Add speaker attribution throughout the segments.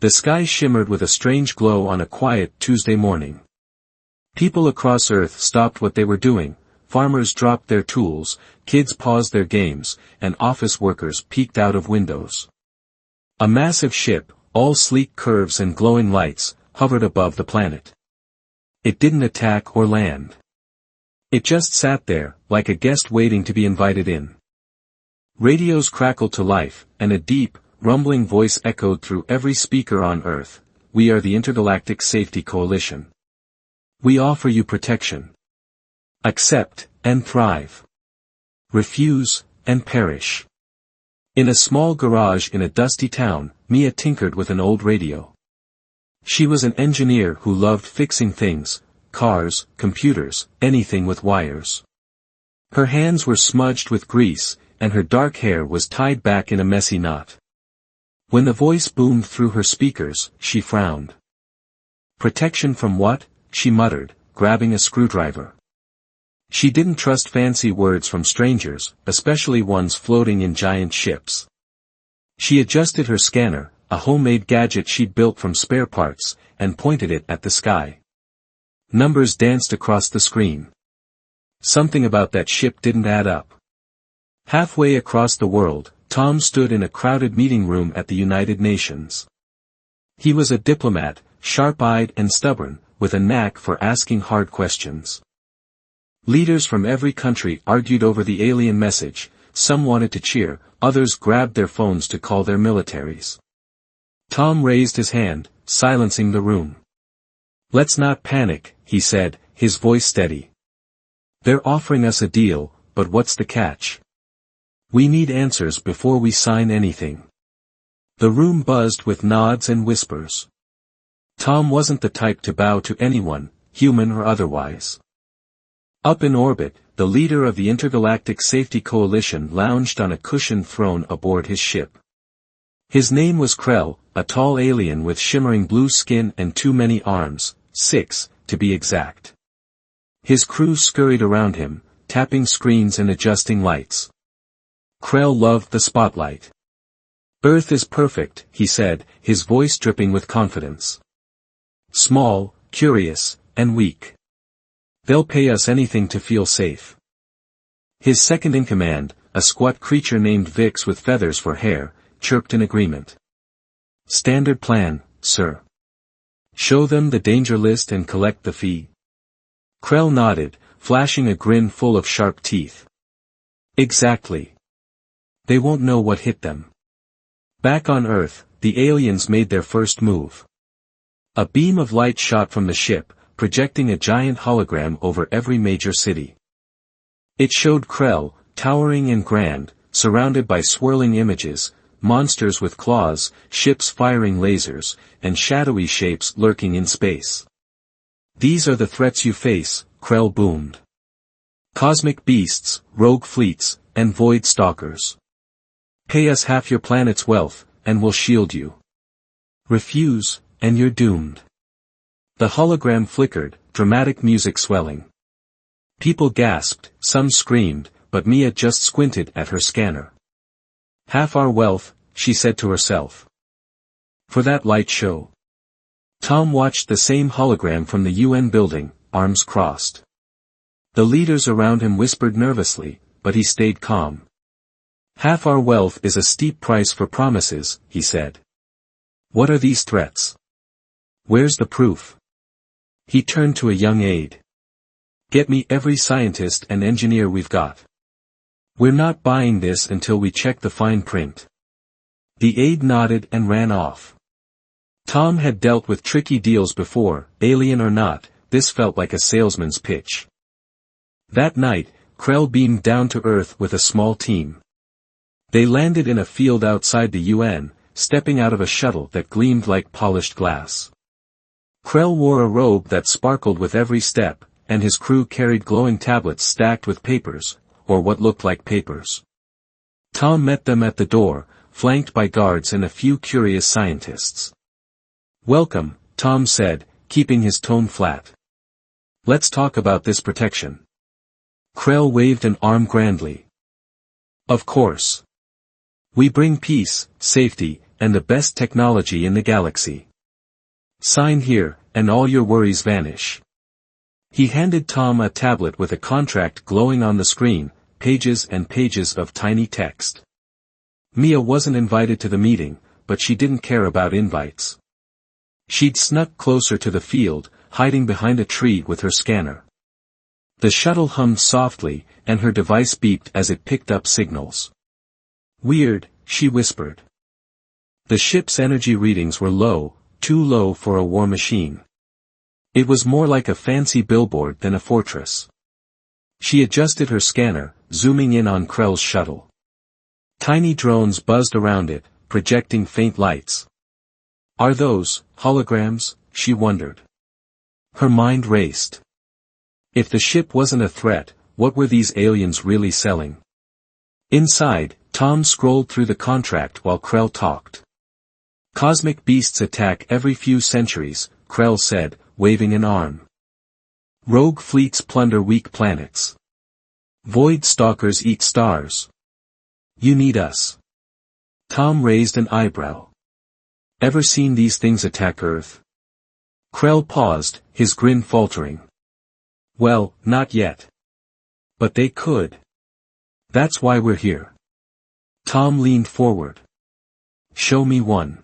Speaker 1: The sky shimmered with a strange glow on a quiet Tuesday morning. People across Earth stopped what they were doing, farmers dropped their tools, kids paused their games, and office workers peeked out of windows. A massive ship, all sleek curves and glowing lights, hovered above the planet. It didn't attack or land. It just sat there, like a guest waiting to be invited in. Radios crackled to life, and a deep, rumbling voice echoed through every speaker on Earth. We are the Intergalactic Safety Coalition. We offer you protection. Accept, and thrive. Refuse, and perish. In a small garage in a dusty town, Mia tinkered with an old radio. She was an engineer who loved fixing things, cars, computers, anything with wires. Her hands were smudged with grease, and her dark hair was tied back in a messy knot. When the voice boomed through her speakers, she frowned. Protection from what? She muttered, grabbing a screwdriver. She didn't trust fancy words from strangers, especially ones floating in giant ships. She adjusted her scanner, a homemade gadget she'd built from spare parts, and pointed it at the sky. Numbers danced across the screen. Something about that ship didn't add up. Halfway across the world, Tom stood in a crowded meeting room at the United Nations. He was a diplomat, sharp-eyed and stubborn, with a knack for asking hard questions. Leaders from every country argued over the alien message, some wanted to cheer, others grabbed their phones to call their militaries. Tom raised his hand, silencing the room. Let's not panic, he said, his voice steady. They're offering us a deal, but what's the catch? We need answers before we sign anything. The room buzzed with nods and whispers. Tom wasn't the type to bow to anyone, human or otherwise. Up in orbit, the leader of the Intergalactic Safety Coalition lounged on a cushioned throne aboard his ship. His name was Krell, a tall alien with shimmering blue skin and too many arms, 6, to be exact. His crew scurried around him, tapping screens and adjusting lights. Krell loved the spotlight. Earth is perfect, he said, his voice dripping with confidence. Small, curious, and weak. They'll pay us anything to feel safe. His second-in-command, a squat creature named Vix with feathers for hair, chirped in agreement. Standard plan, sir. Show them the danger list and collect the fee. Krell nodded, flashing a grin full of sharp teeth. Exactly. They won't know what hit them. Back on Earth, the aliens made their first move. A beam of light shot from the ship, projecting a giant hologram over every major city. It showed Krell, towering and grand, surrounded by swirling images, monsters with claws, ships firing lasers, and shadowy shapes lurking in space. These are the threats you face, Krell boomed. Cosmic beasts, rogue fleets, and void stalkers. Pay us half your planet's wealth, and we'll shield you. Refuse, and you're doomed. The hologram flickered, dramatic music swelling. People gasped, some screamed, but Mia just squinted at her scanner. Half our wealth, she said to herself. For that light show. Tom watched the same hologram from the UN building, arms crossed. The leaders around him whispered nervously, but he stayed calm. Half our wealth is a steep price for promises, he said. What are these threats? Where's the proof? He turned to a young aide. Get me every scientist and engineer we've got. We're not buying this until we check the fine print. The aide nodded and ran off. Tom had dealt with tricky deals before, alien or not, this felt like a salesman's pitch. That night, Krell beamed down to Earth with a small team. They landed in a field outside the UN, stepping out of a shuttle that gleamed like polished glass. Krell wore a robe that sparkled with every step, and his crew carried glowing tablets stacked with papers, or what looked like papers. Tom met them at the door, flanked by guards and a few curious scientists. Welcome, Tom said, keeping his tone flat. Let's talk about this protection. Krell waved an arm grandly. Of course. We bring peace, safety, and the best technology in the galaxy. Sign here, and all your worries vanish. He handed Tom a tablet with a contract glowing on the screen, pages and pages of tiny text. Mia wasn't invited to the meeting, but she didn't care about invites. She'd snuck closer to the field, hiding behind a tree with her scanner. The shuttle hummed softly, and her device beeped as it picked up signals. Weird, she whispered. The ship's energy readings were low, too low for a war machine. It was more like a fancy billboard than a fortress. She adjusted her scanner, zooming in on Krell's shuttle. Tiny drones buzzed around it, projecting faint lights. Are those holograms? She wondered. Her mind raced. If the ship wasn't a threat, what were these aliens really selling? Inside, Tom scrolled through the contract while Krell talked. Cosmic beasts attack every few centuries, Krell said, waving an arm. Rogue fleets plunder weak planets. Void stalkers eat stars. You need us. Tom raised an eyebrow. Ever seen these things attack Earth? Krell paused, his grin faltering. Well, not yet. But they could. That's why we're here. Tom leaned forward. Show me one.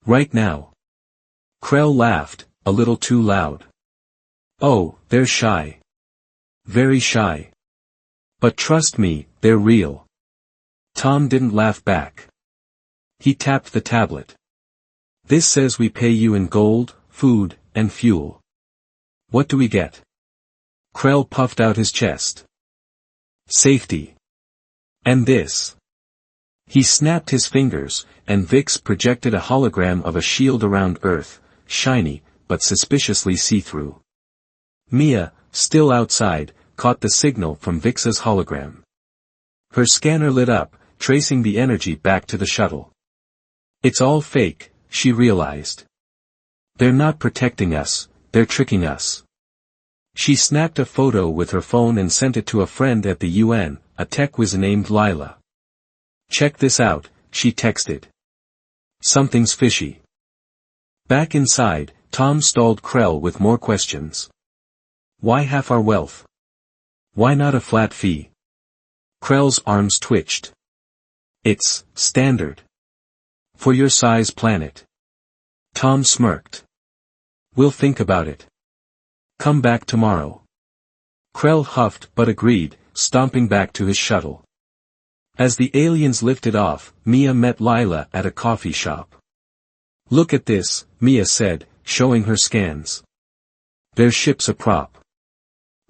Speaker 1: Right now. Krell laughed, a little too loud. Oh, they're shy. Very shy. But trust me, they're real. Tom didn't laugh back. He tapped the tablet. This says we pay you in gold, food, and fuel. What do we get? Krell puffed out his chest. Safety. And this. He snapped his fingers, and Vix projected a hologram of a shield around Earth, shiny, but suspiciously see-through. Mia, still outside, caught the signal from Vix's hologram. Her scanner lit up, tracing the energy back to the shuttle. It's all fake, she realized. They're not protecting us, they're tricking us. She snapped a photo with her phone and sent it to a friend at the UN, a tech whiz named Lila. Check this out, she texted. Something's fishy. Back inside, Tom stalled Krell with more questions. Why half our wealth? Why not a flat fee? Krell's arms twitched. It's standard. For your size planet. Tom smirked. We'll think about it. Come back tomorrow. Krell huffed but agreed, stomping back to his shuttle. As the aliens lifted off, Mia met Lila at a coffee shop. Look at this, Mia said, showing her scans. Their ship's a prop.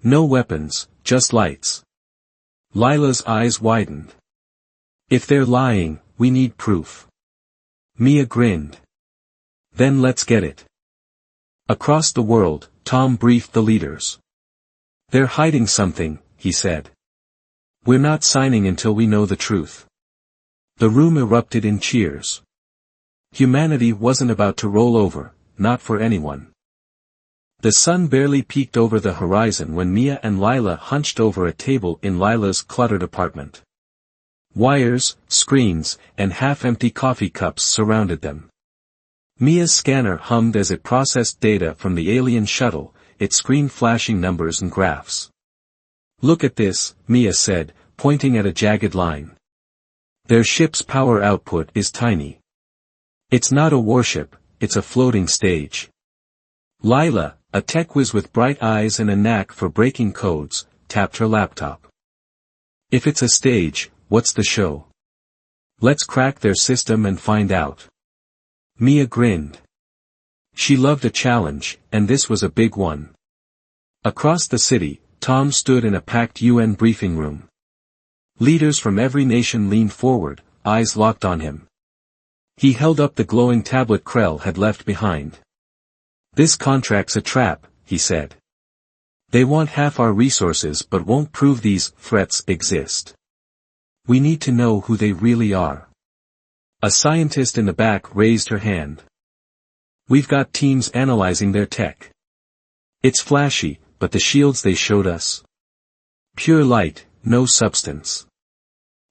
Speaker 1: No weapons, just lights. Lila's eyes widened. If they're lying, we need proof. Mia grinned. Then let's get it. Across the world, Tom briefed the leaders. They're hiding something, he said. We're not signing until we know the truth. The room erupted in cheers. Humanity wasn't about to roll over, not for anyone. The sun barely peeked over the horizon when Mia and Lila hunched over a table in Lila's cluttered apartment. Wires, screens, and half-empty coffee cups surrounded them. Mia's scanner hummed as it processed data from the alien shuttle, its screen flashing numbers and graphs. Look at this, Mia said, pointing at a jagged line. Their ship's power output is tiny. It's not a warship, it's a floating stage. Lila, a tech whiz with bright eyes and a knack for breaking codes, tapped her laptop. If it's a stage, what's the show? Let's crack their system and find out. Mia grinned. She loved a challenge, and this was a big one. Across the city, Tom stood in a packed UN briefing room. Leaders from every nation leaned forward, eyes locked on him. He held up the glowing tablet Krell had left behind. This contract's a trap, he said. They want half our resources but won't prove these threats exist. We need to know who they really are. A scientist in the back raised her hand. We've got teams analyzing their tech. It's flashy, but the shields they showed us. Pure light, no substance.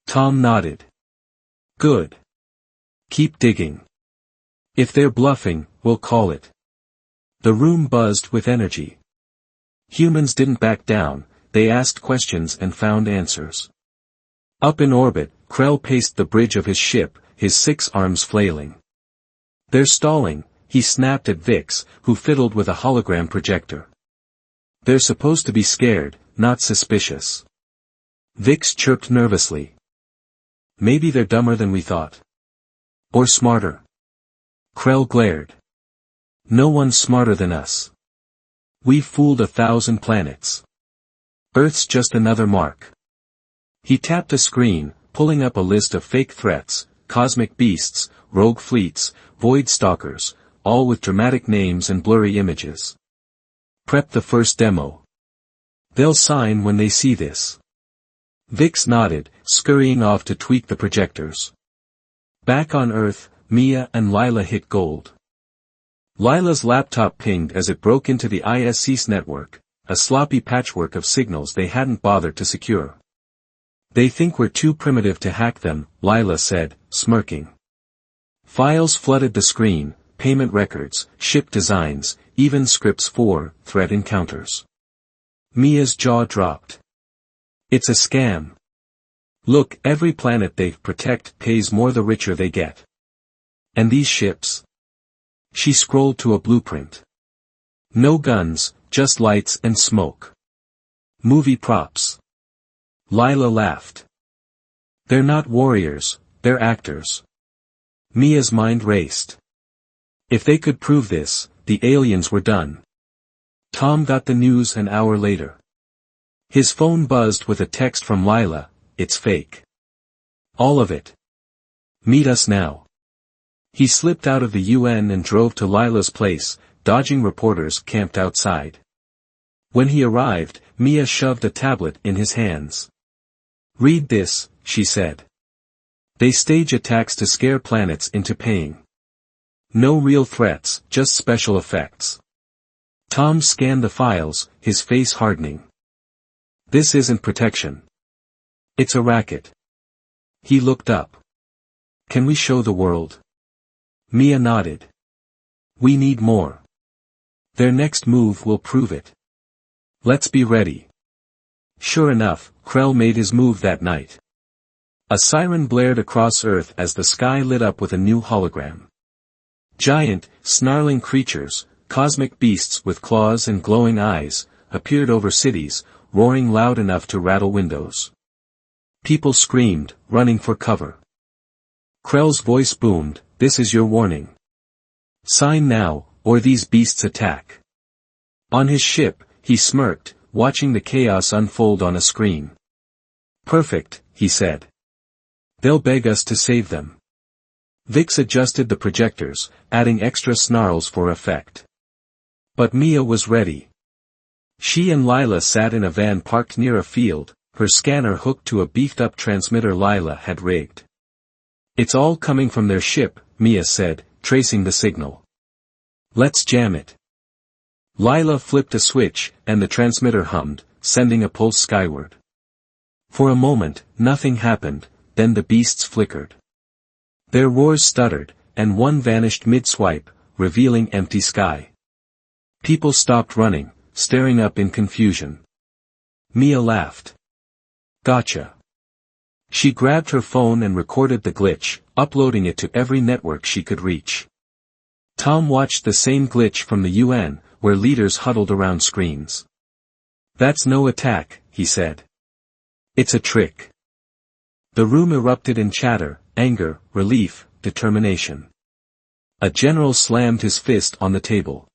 Speaker 1: Tom nodded. Good. Keep digging. If they're bluffing, we'll call it. The room buzzed with energy. Humans didn't back down, they asked questions and found answers. Up in orbit, Krell paced the bridge of his ship, his 6 arms flailing. They're stalling, he snapped at Vix, who fiddled with a hologram projector. They're supposed to be scared, not suspicious. Vix chirped nervously. Maybe they're dumber than we thought. Or smarter. Krell glared. No one's smarter than us. We've fooled 1,000 planets. Earth's just another mark. He tapped a screen, pulling up a list of fake threats, cosmic beasts, rogue fleets, void stalkers, all with dramatic names and blurry images. Prep the first demo. They'll sign when they see this. Vix nodded, scurrying off to tweak the projectors. Back on Earth, Mia and Lila hit gold. Lila's laptop pinged as it broke into the ISC's network, a sloppy patchwork of signals they hadn't bothered to secure. They think we're too primitive to hack them, Lila said, smirking. Files flooded the screen, payment records, ship designs, even scripts for threat encounters. Mia's jaw dropped. It's a scam. Look, every planet they protect pays more the richer they get. And these ships? She scrolled to a blueprint. No guns, just lights and smoke. Movie props. Lila laughed. They're not warriors, they're actors. Mia's mind raced. If they could prove this, the aliens were done. Tom got the news an hour later. His phone buzzed with a text from Lila, it's fake. All of it. Meet us now. He slipped out of the UN and drove to Lila's place, dodging reporters camped outside. When he arrived, Mia shoved a tablet in his hands. Read this, she said. They stage attacks to scare planets into paying. No real threats, just special effects. Tom scanned the files, his face hardening. This isn't protection. It's a racket. He looked up. Can we show the world? Mia nodded. We need more. Their next move will prove it. Let's be ready. Sure enough, Krell made his move that night. A siren blared across Earth as the sky lit up with a new hologram. Giant, snarling creatures, cosmic beasts with claws and glowing eyes, appeared over cities, roaring loud enough to rattle windows. People screamed, running for cover. Krell's voice boomed, this is your warning. Sign now, or these beasts attack. On his ship, he smirked, watching the chaos unfold on a screen. Perfect, he said. They'll beg us to save them. Vix adjusted the projectors, adding extra snarls for effect. But Mia was ready. She and Lila sat in a van parked near a field, her scanner hooked to a beefed-up transmitter Lila had rigged. It's all coming from their ship, Mia said, tracing the signal. Let's jam it. Lila flipped a switch, and the transmitter hummed, sending a pulse skyward. For a moment, nothing happened, then the beasts flickered. Their roars stuttered, and one vanished mid-swipe, revealing empty sky. People stopped running, staring up in confusion. Mia laughed. Gotcha. She grabbed her phone and recorded the glitch, uploading it to every network she could reach. Tom watched the same glitch from the UN, where leaders huddled around screens. That's no attack, he said. It's a trick. The room erupted in chatter, anger, relief, determination. A general slammed his fist on the table.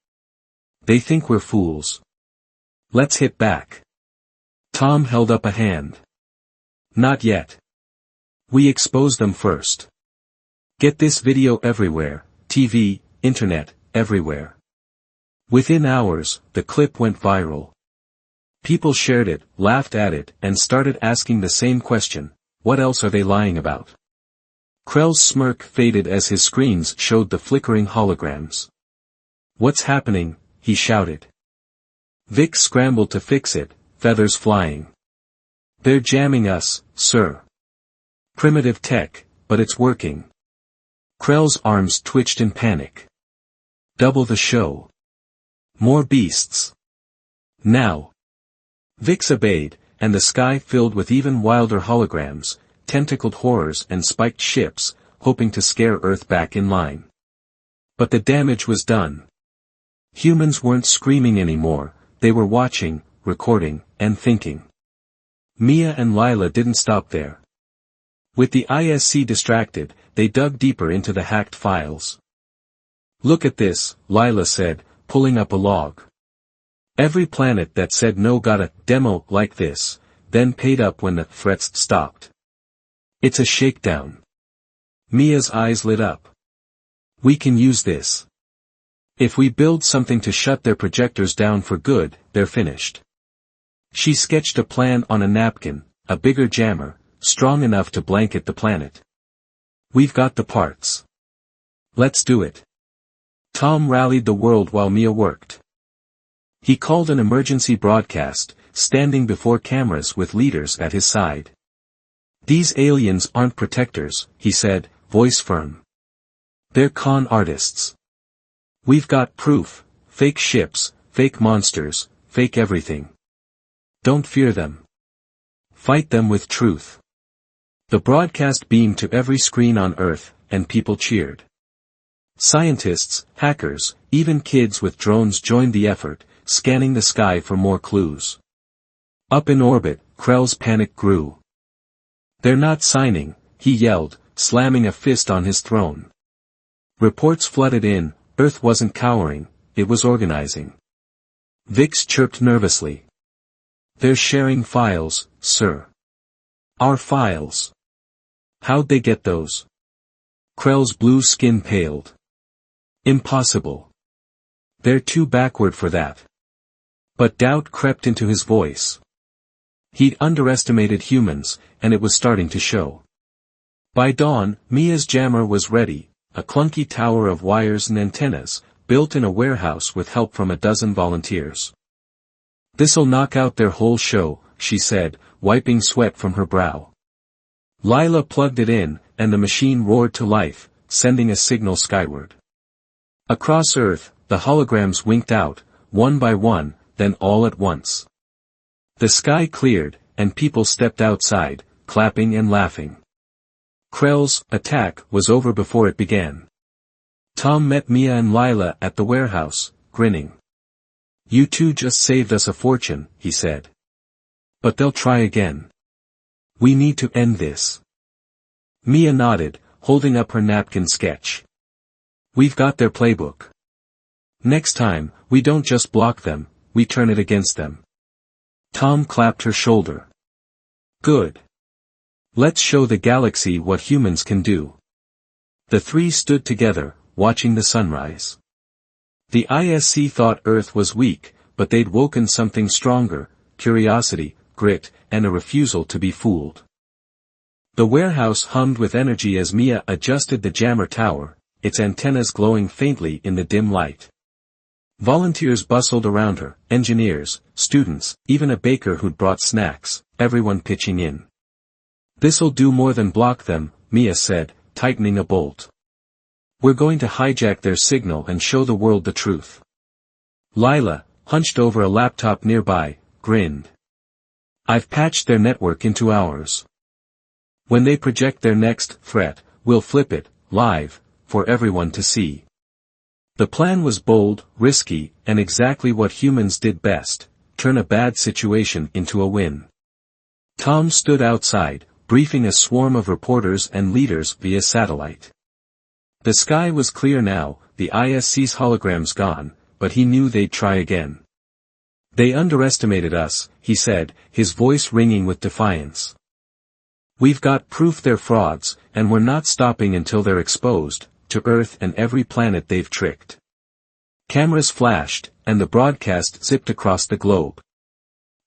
Speaker 1: They think we're fools. Let's hit back. Tom held up a hand. Not yet. We expose them first. Get this video everywhere, TV, internet, everywhere. Within hours, the clip went viral. People shared it, laughed at it, and started asking the same question, what else are they lying about? Krell's smirk faded as his screens showed the flickering holograms. What's happening? He shouted. Vic scrambled to fix it, feathers flying. They're jamming us, sir. Primitive tech, but it's working. Krell's arms twitched in panic. Double the show. More beasts. Now. Vix obeyed, and the sky filled with even wilder holograms, tentacled horrors and spiked ships, hoping to scare Earth back in line. But the damage was done. Humans weren't screaming anymore, they were watching, recording, and thinking. Mia and Lila didn't stop there. With the ISC distracted, they dug deeper into the hacked files. "Look at this," Lila said, pulling up a log. "Every planet that said no got a demo like this, then paid up when the threats stopped. It's a shakedown." Mia's eyes lit up. "We can use this. If we build something to shut their projectors down for good, they're finished." She sketched a plan on a napkin, a bigger jammer, strong enough to blanket the planet. "We've got the parts. Let's do it." Tom rallied the world while Mia worked. He called an emergency broadcast, standing before cameras with leaders at his side. "These aliens aren't protectors," he said, voice firm. "They're con artists. We've got proof, fake ships, fake monsters, fake everything. Don't fear them. Fight them with truth." The broadcast beamed to every screen on Earth, and people cheered. Scientists, hackers, even kids with drones joined the effort, scanning the sky for more clues. Up in orbit, Krell's panic grew. "They're not signing," he yelled, slamming a fist on his throne. Reports flooded in. Earth wasn't cowering, it was organizing. Vix chirped nervously. "They're sharing files, sir." "Our files? How'd they get those?" Krell's blue skin paled. "Impossible. They're too backward for that." But doubt crept into his voice. He'd underestimated humans, and it was starting to show. By dawn, Mia's jammer was ready, a clunky tower of wires and antennas, built in a warehouse with help from a dozen volunteers. "This'll knock out their whole show," she said, wiping sweat from her brow. Lila plugged it in, and the machine roared to life, sending a signal skyward. Across Earth, the holograms winked out, one by one, then all at once. The sky cleared, and people stepped outside, clapping and laughing. Krell's attack was over before it began. Tom met Mia and Lila at the warehouse, grinning. "You two just saved us a fortune," he said. "But they'll try again. We need to end this." Mia nodded, holding up her napkin sketch. "We've got their playbook. Next time, we don't just block them, we turn it against them." Tom clapped her shoulder. "Good. Let's show the galaxy what humans can do." The three stood together, watching the sunrise. The ISC thought Earth was weak, but they'd woken something stronger: curiosity, grit, and a refusal to be fooled. The warehouse hummed with energy as Mia adjusted the jammer tower, its antennas glowing faintly in the dim light. Volunteers bustled around her, engineers, students, even a baker who'd brought snacks, everyone pitching in. "This'll do more than block them," Mia said, tightening a bolt. "We're going to hijack their signal and show the world the truth." Lila, hunched over a laptop nearby, grinned. "I've patched their network into ours. When they project their next threat, we'll flip it, live, for everyone to see." The plan was bold, risky, and exactly what humans did best: turn a bad situation into a win. Tom stood outside, briefing a swarm of reporters and leaders via satellite. The sky was clear now, the ISC's holograms gone, but he knew they'd try again. "They underestimated us," he said, his voice ringing with defiance. "We've got proof they're frauds, and we're not stopping until they're exposed, to Earth and every planet they've tricked." Cameras flashed, and the broadcast zipped across the globe.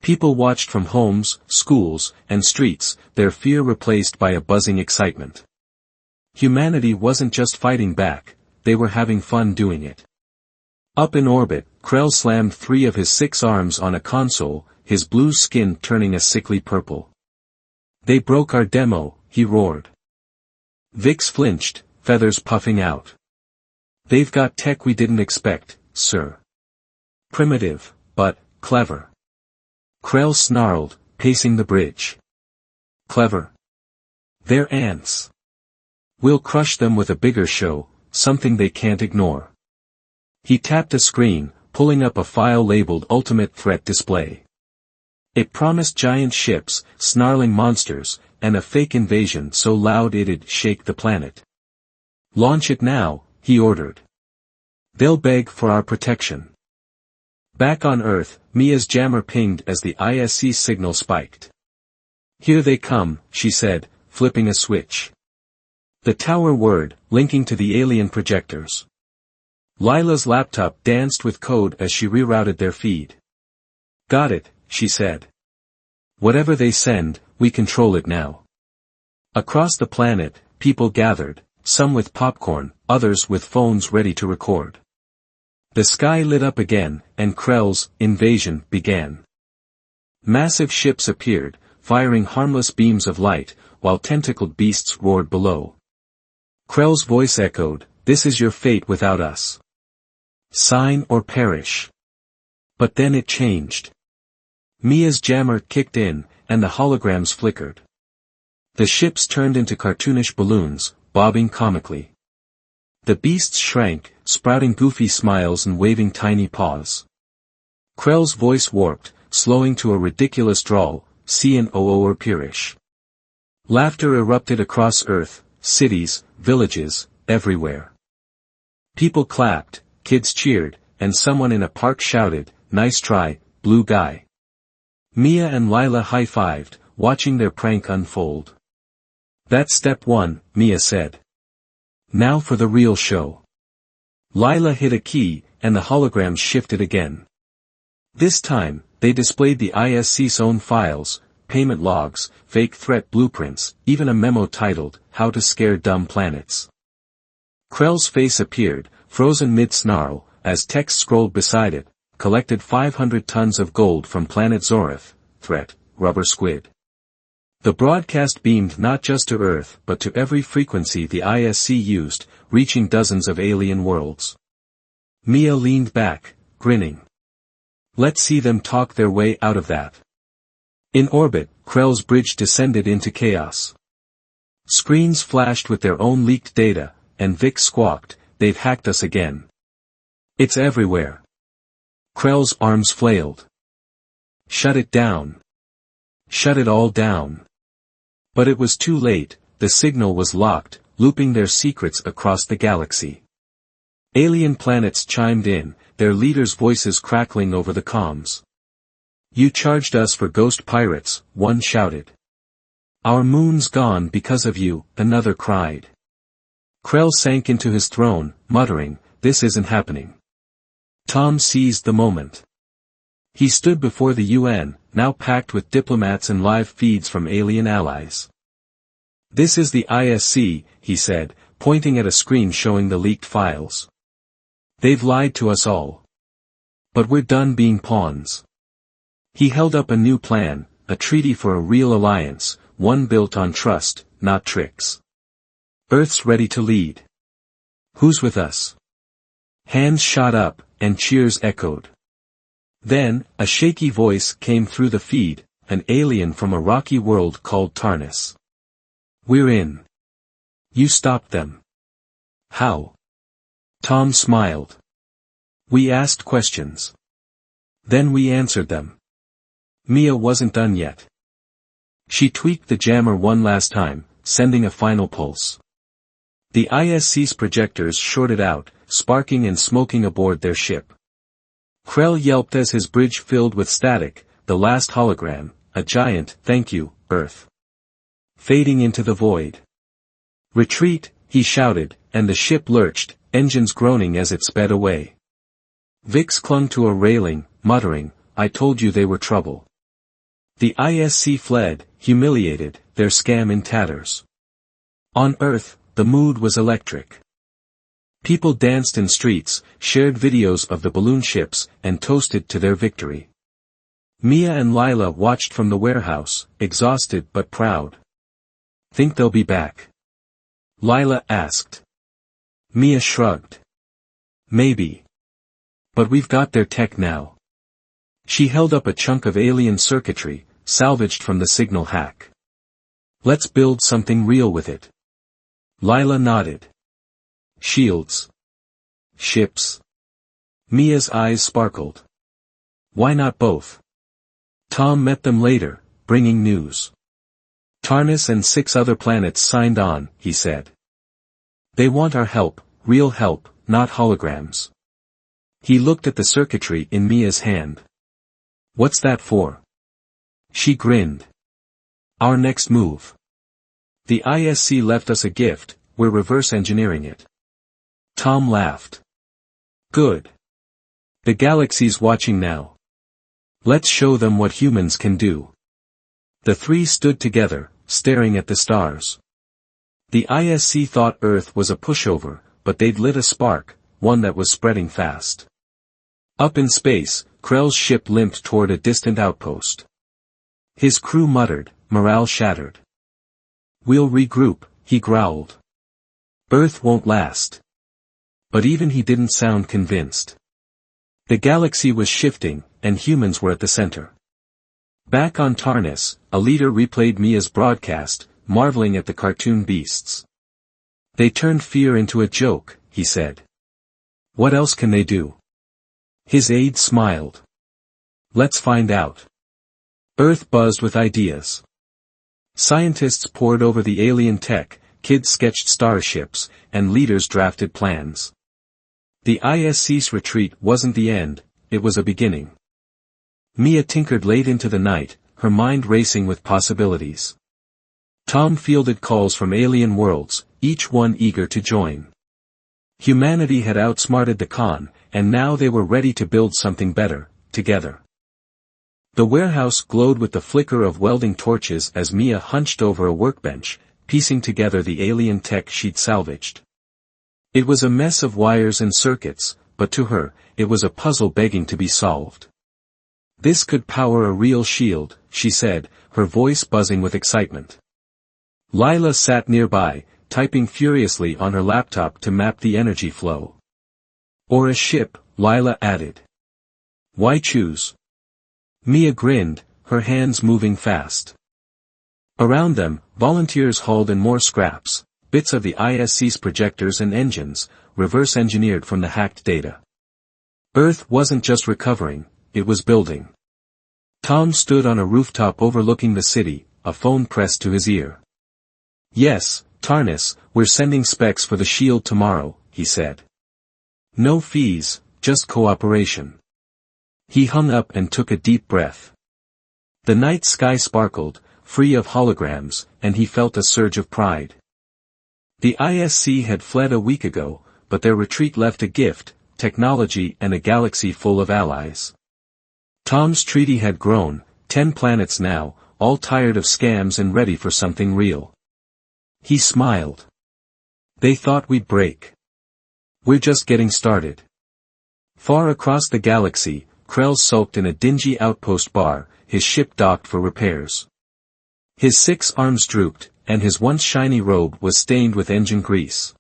Speaker 1: People watched from homes, schools, and streets, their fear replaced by a buzzing excitement. Humanity wasn't just fighting back, they were having fun doing it. Up in orbit, Krell slammed 3 of his 6 arms on a console, his blue skin turning a sickly purple. "They broke our demo," he roared. Vix flinched, feathers puffing out. "They've got tech we didn't expect, sir. Primitive, but clever." Krell snarled, pacing the bridge. "Clever? They're ants. We'll crush them with a bigger show, something they can't ignore." He tapped a screen, pulling up a file labeled Ultimate Threat Display. It promised giant ships, snarling monsters, and a fake invasion so loud it'd shake the planet. "Launch it now," he ordered. "They'll beg for our protection." Back on Earth, Mia's jammer pinged as the ISC signal spiked. "Here they come," she said, flipping a switch. The tower whirred, linking to the alien projectors. Lila's laptop danced with code as she rerouted their feed. "Got it," she said. "Whatever they send, we control it now." Across the planet, people gathered, some with popcorn, others with phones ready to record. The sky lit up again, and Krell's invasion began. Massive ships appeared, firing harmless beams of light, while tentacled beasts roared below. Krell's voice echoed, "This is your fate without us. Sign or perish." But then it changed. Mia's jammer kicked in, and the holograms flickered. The ships turned into cartoonish balloons, bobbing comically. The beasts shrank, sprouting goofy smiles and waving tiny paws. Krell's voice warped, slowing to a ridiculous drawl, "C-N-O-O or perish." Laughter erupted across Earth, cities, villages, everywhere. People clapped, kids cheered, and someone in a park shouted, "Nice try, blue guy." Mia and Lila high-fived, watching their prank unfold. "That's step one," Mia said. "Now for the real show." Lila hit a key, and the holograms shifted again. This time, they displayed the ISC's own files, payment logs, fake threat blueprints, even a memo titled, "How to Scare Dumb Planets." Krell's face appeared, frozen mid-snarl, as text scrolled beside it, "Collected 500 tons of gold from planet Zorith, threat, rubber squid." The broadcast beamed not just to Earth but to every frequency the ISC used, reaching dozens of alien worlds. Mia leaned back, grinning. "Let's see them talk their way out of that." In orbit, Krell's bridge descended into chaos. Screens flashed with their own leaked data, and Vic squawked, "They've hacked us again. It's everywhere." Krell's arms flailed. "Shut it down. Shut it all down." But it was too late, the signal was locked, looping their secrets across the galaxy. Alien planets chimed in, their leaders' voices crackling over the comms. "You charged us for ghost pirates," one shouted. "Our moon's gone because of you," another cried. Krell sank into his throne, muttering, "This isn't happening." Tom seized the moment. He stood before the UN, now packed with diplomats and live feeds from alien allies. "This is the ISC," he said, pointing at a screen showing the leaked files. "They've lied to us all. But we're done being pawns." He held up a new plan, a treaty for a real alliance, one built on trust, not tricks. Earth's ready to lead. Who's with us? Hands shot up, and cheers echoed. Then, a shaky voice came through the feed, an alien from a rocky world called Tarnus. "We're in. You stopped them." "How?" Tom smiled. "We asked questions. Then we answered them." Mia wasn't done yet. She tweaked the jammer one last time, sending a final pulse. The ISC's projectors shorted out, sparking and smoking aboard their ship. Krell yelped as his bridge filled with static, the last hologram, a giant "Thank you, Earth." Fading into the void. "Retreat," he shouted, and the ship lurched, engines groaning as it sped away. Vix clung to a railing, muttering, "I told you they were trouble." The ISC fled, humiliated, their scam in tatters. On Earth, the mood was electric. People danced in streets, shared videos of the balloon ships, and toasted to their victory. Mia and Lila watched from the warehouse, exhausted but proud. "Think they'll be back?" Lila asked. Mia shrugged. Maybe. But we've got their tech now. She held up a chunk of alien circuitry, salvaged from the signal hack. Let's build something real with it. Lila nodded. Shields. Ships. Mia's eyes sparkled. Why not both? Tom met them later, bringing news. Tarnus and 6 other planets signed on, he said. They want our help, real help, not holograms. He looked at the circuitry in Mia's hand. What's that for? She grinned. Our next move. The ISC left us a gift, we're reverse engineering it. Tom laughed. Good. The galaxy's watching now. Let's show them what humans can do. The 3 stood together, staring at the stars. The ISC thought Earth was a pushover, but they'd lit a spark, one that was spreading fast. Up in space, Krell's ship limped toward a distant outpost. His crew muttered, morale shattered. We'll regroup, he growled. Earth won't last. But even he didn't sound convinced. The galaxy was shifting, and humans were at the center. Back on Tarnus, a leader replayed Mia's broadcast, marveling at the cartoon beasts. They turned fear into a joke, he said. What else can they do? His aide smiled. Let's find out. Earth buzzed with ideas. Scientists pored over the alien tech, kids sketched starships, and leaders drafted plans. The ISC's retreat wasn't the end, it was a beginning. Mia tinkered late into the night, her mind racing with possibilities. Tom fielded calls from alien worlds, each one eager to join. Humanity had outsmarted the Khan, and now they were ready to build something better, together. The warehouse glowed with the flicker of welding torches as Mia hunched over a workbench, piecing together the alien tech she'd salvaged. It was a mess of wires and circuits, but to her, it was a puzzle begging to be solved. This could power a real shield, she said, her voice buzzing with excitement. Lila sat nearby, typing furiously on her laptop to map the energy flow. Or a ship, Lila added. Why choose? Mia grinned, her hands moving fast. Around them, volunteers hauled in more scraps, bits of the ISC's projectors and engines, reverse engineered from the hacked data. Earth wasn't just recovering, it was building. Tom stood on a rooftop overlooking the city, a phone pressed to his ear. Yes, Tarnus, we're sending specs for the shield tomorrow, he said. No fees, just cooperation. He hung up and took a deep breath. The night sky sparkled, free of holograms, and he felt a surge of pride. The ISC had fled a week ago, but their retreat left a gift, technology and a galaxy full of allies. Tom's treaty had grown, 10 planets now, all tired of scams and ready for something real. He smiled. They thought we'd break. We're just getting started. Far across the galaxy, Krell sulked in a dingy outpost bar, his ship docked for repairs. His 6 arms drooped, and his once shiny robe was stained with engine grease.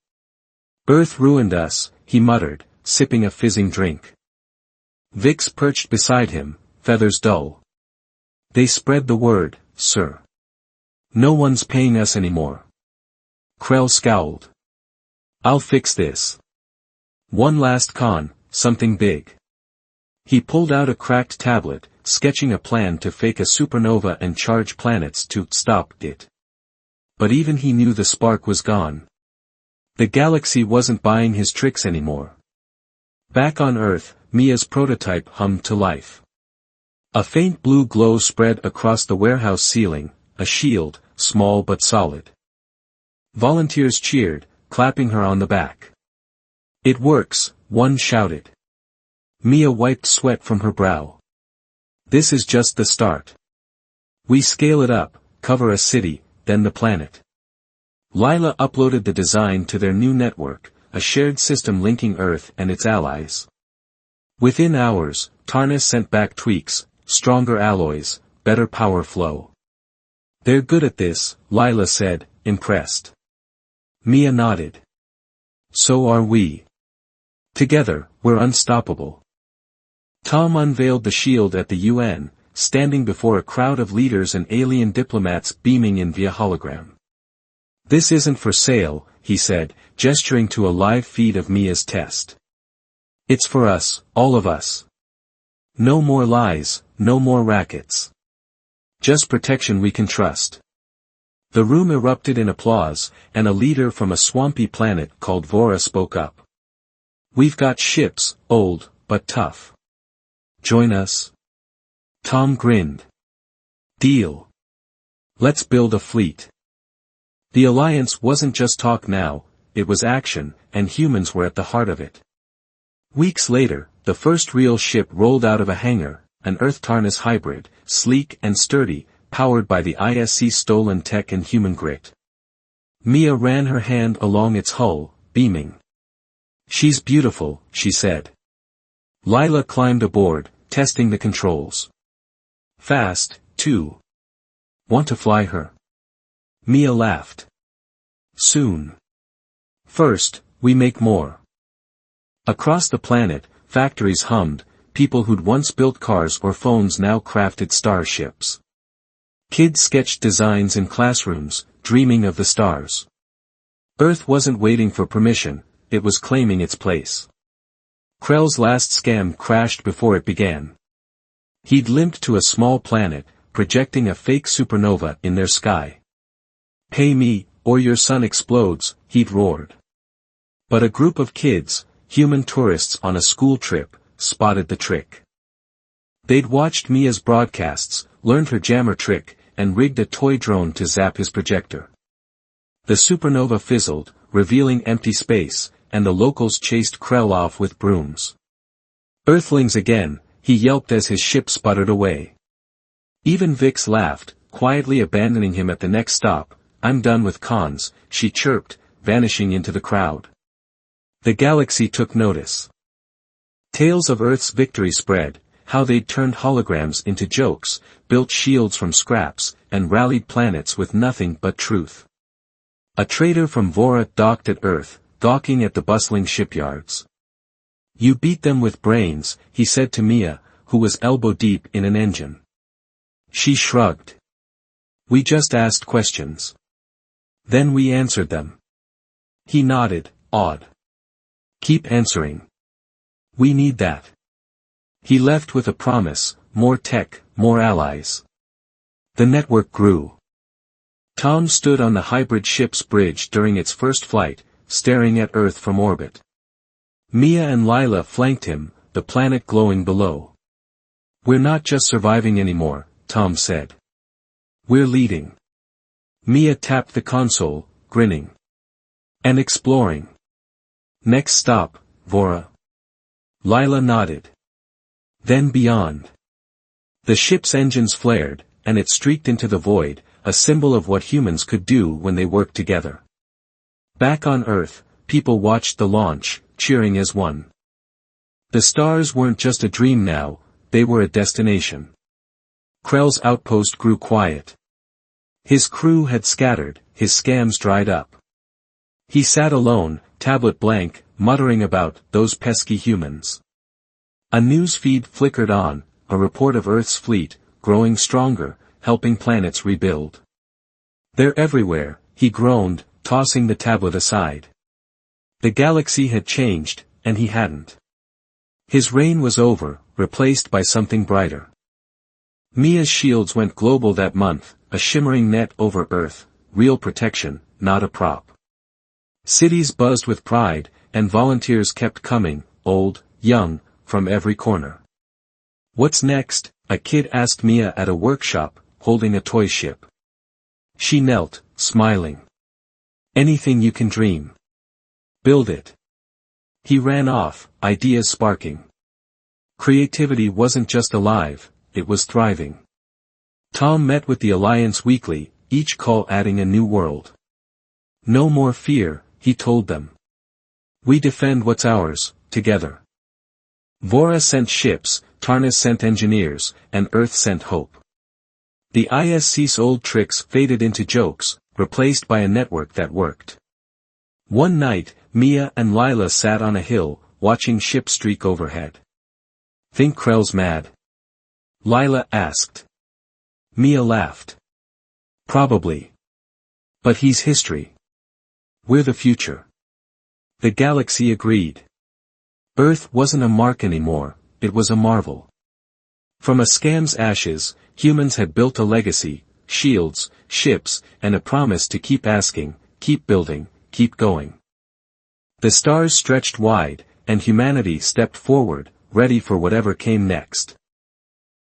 Speaker 1: Earth ruined us, he muttered, sipping a fizzing drink. Vix perched beside him, feathers dull. They spread the word, sir. No one's paying us anymore. Krell scowled. I'll fix this. One last con, something big. He pulled out a cracked tablet, sketching a plan to fake a supernova and charge planets to stop it. But even he knew the spark was gone. The galaxy wasn't buying his tricks anymore. Back on Earth, Mia's prototype hummed to life. A faint blue glow spread across the warehouse ceiling, a shield, small but solid. Volunteers cheered, clapping her on the back. It works, one shouted. Mia wiped sweat from her brow. This is just the start. We scale it up, cover a city, then the planet. Lila uploaded the design to their new network, a shared system linking Earth and its allies. Within hours, Tarnus sent back tweaks, stronger alloys, better power flow. They're good at this, Lila said, impressed. Mia nodded. So are we. Together, we're unstoppable. Tom unveiled the shield at the UN, standing before a crowd of leaders and alien diplomats beaming in via hologram. This isn't for sale, he said, gesturing to a live feed of Mia's test. It's for us, all of us. No more lies, no more rackets. Just protection we can trust. The room erupted in applause, and a leader from a swampy planet called Vora spoke up. We've got ships, old, but tough. Join us? Tom grinned. Deal. Let's build a fleet. The alliance wasn't just talk now, it was action, and humans were at the heart of it. Weeks later, the first real ship rolled out of a hangar, an Earth-Tarnus hybrid, sleek and sturdy, powered by the ISC's stolen tech and human grit. Mia ran her hand along its hull, beaming. She's beautiful, she said. Lila climbed aboard, testing the controls. Fast, too. Want to fly her? Mia laughed. Soon. First, we make more. Across the planet, factories hummed, people who'd once built cars or phones now crafted starships. Kids sketched designs in classrooms, dreaming of the stars. Earth wasn't waiting for permission, it was claiming its place. Krell's last scam crashed before it began. He'd limped to a small planet, projecting a fake supernova in their sky. Pay me, or your sun explodes, he'd roared. But a group of kids, human tourists on a school trip, spotted the trick. They'd watched Mia's broadcasts, learned her jammer trick, and rigged a toy drone to zap his projector. The supernova fizzled, revealing empty space, and the locals chased Krell off with brooms. Earthlings again, he yelped as his ship sputtered away. Even Vix laughed, quietly abandoning him at the next stop. I'm done with cons, she chirped, vanishing into the crowd. The galaxy took notice. Tales of Earth's victory spread, how they'd turned holograms into jokes, built shields from scraps, and rallied planets with nothing but truth. A trader from Vora docked at Earth, gawking at the bustling shipyards. You beat them with brains, he said to Mia, who was elbow-deep in an engine. She shrugged. We just asked questions. Then we answered them. He nodded, awed. Keep answering. We need that. He left with a promise, more tech, more allies. The network grew. Tom stood on the hybrid ship's bridge during its first flight, staring at Earth from orbit. Mia and Lila flanked him, the planet glowing below. We're not just surviving anymore, Tom said. We're leading. Mia tapped the console, grinning. And exploring. Next stop, Vora. Lila nodded. Then beyond. The ship's engines flared, and it streaked into the void, a symbol of what humans could do when they worked together. Back on Earth, people watched the launch, cheering as one. The stars weren't just a dream now, they were a destination. Krell's outpost grew quiet. His crew had scattered, his scams dried up. He sat alone, tablet blank, muttering about those pesky humans. A news feed flickered on, a report of Earth's fleet, growing stronger, helping planets rebuild. They're everywhere, he groaned, tossing the tablet aside. The galaxy had changed, and he hadn't. His reign was over, replaced by something brighter. Mia's shields went global that month, a shimmering net over Earth, real protection, not a prop. Cities buzzed with pride, and volunteers kept coming, old, young, from every corner. What's next? A kid asked Mia at a workshop, holding a toy ship. She knelt, smiling. Anything you can dream. Build it. He ran off, ideas sparking. Creativity wasn't just alive, it was thriving. Tom met with the Alliance weekly, each call adding a new world. No more fear, he told them. We defend what's ours, together. Vora sent ships, Tarnus sent engineers, and Earth sent hope. The ISC's old tricks faded into jokes, replaced by a network that worked. One night, Mia and Lila sat on a hill, watching ships streak overhead. Think Krell's mad? Lila asked. Mia laughed. Probably. But he's history. We're the future. The galaxy agreed. Earth wasn't a mark anymore, it was a marvel. From a scam's ashes, humans had built a legacy, shields, ships, and a promise to keep asking, keep building, keep going. The stars stretched wide, and humanity stepped forward, ready for whatever came next.